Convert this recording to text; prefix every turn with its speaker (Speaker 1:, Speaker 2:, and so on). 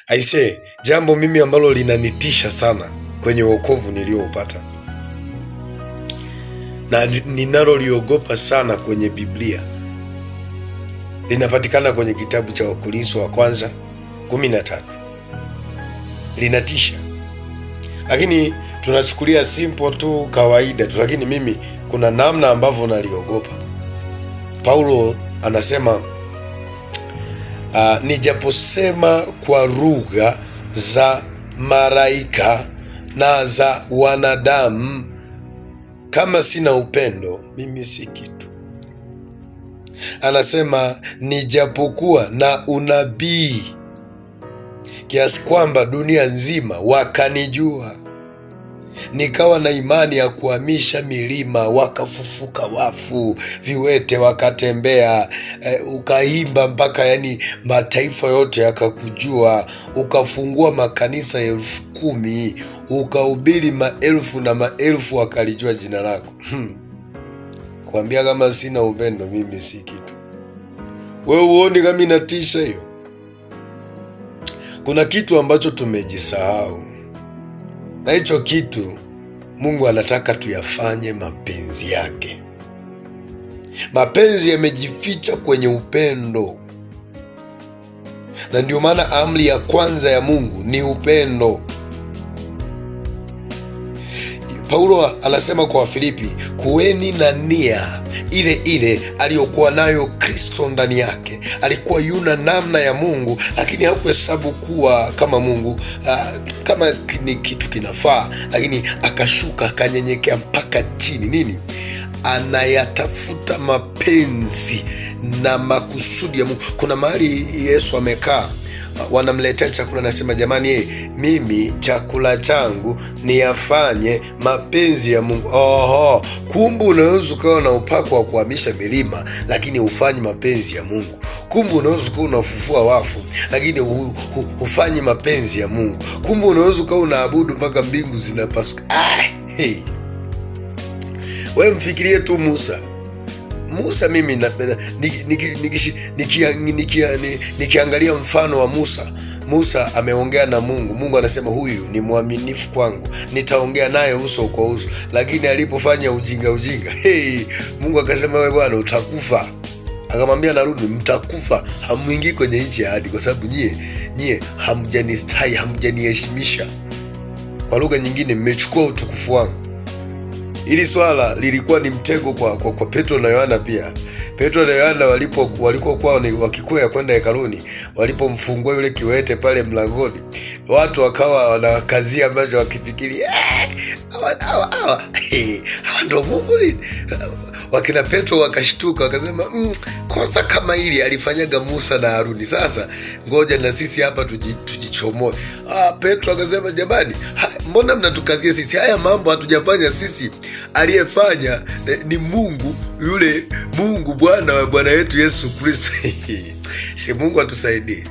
Speaker 1: Aisee, jambo mimi ambalo linanitisha sana kwenye wokovu nilioupata na ninaloliogopa sana kwenye Biblia linapatikana kwenye kitabu cha Wakorintho wa kwanza 13. Linatisha, lakini tunachukulia simple tu, kawaida tu, lakini mimi kuna namna ambavyo naliogopa. Paulo anasema nijaposema kwa lugha za malaika na za wanadamu, kama sina upendo mimi si kitu. Anasema nijapokuwa na unabii kiasi kwamba dunia nzima wakanijua, nikawa na imani ya kuhamisha milima, wakafufuka wafu, viwete wakatembea, ukaimba mpaka mataifa yote yakakujua, ukafungua makanisa 10,000, ukahubiri maelfu na maelfu wakalijua jina lako. Kuambia kama sina upendo mimi si kitu. Wewe uone kama inatisha hiyo? Kuna kitu ambacho tumejisahau, na hicho kitu Mungu anataka tuyafanye mapenzi yake. Mapenzi yamejificha kwenye upendo, na ndio maana amri ya kwanza ya Mungu ni upendo. Paulo anasema kwa Wafilipi, kuweni na nia ile ile aliyokuwa nayo Kristo ndani yake. Alikuwa yuna namna ya Mungu, lakini hakuhesabu kuwa kama Mungu kama ni kitu kinafaa, lakini akashuka akanyenyekea mpaka chini. Nini? Anayatafuta mapenzi na makusudi ya Mungu. Kuna mahali Yesu amekaa, wanamletea chakula, nasema jamani, mimi chakula changu ni yafanye mapenzi ya Mungu. Oho, kumbe unaweza ukawa na upako wa kuhamisha milima lakini hufanyi mapenzi ya Mungu. Kumbe unaweza ukawa unafufua wafu lakini hufanyi mapenzi ya Mungu. Kumbe unaweza ukawa unaabudu mpaka mbingu zinapasuka. Wewe mfikirie tu Musa, mimi nikiangalia mfano wa Musa ameongea na Mungu. Mungu anasema huyu ni mwaminifu kwangu, nitaongea naye uso kwa uso. Lakini alipofanya ujinga, Mungu akasema wewe bwana utakufa. Akamwambia narudi, mtakufa, hamuingii kwenye nchi ya ahadi kwa sababu nyie hamjanistahi, hamjaniheshimisha. Kwa lugha nyingine, mmechukua utukufu wangu. Hili swala lilikuwa ni mtego kwa Petro na Yohana pia. Petro na Yohana walikokuwa wakikwea kwenda hekaluni, walipomfungua yule kiwete pale mlangoni, watu wakawa wanakazia macho wakifikiri hawa ndio Mungu. Wakina Petro wakashtuka, wakasema kosa kama hili alifanyaga Musa na Haruni, sasa ngoja na sisi hapa tujichomoe. Petro akasema jamani, mbona mnatukazia sisi? Haya mambo hatujafanya sisi, aliyefanya ni Mungu, yule Mungu Bwana wa Bwana wetu Yesu Kristo. Si Mungu atusaidie.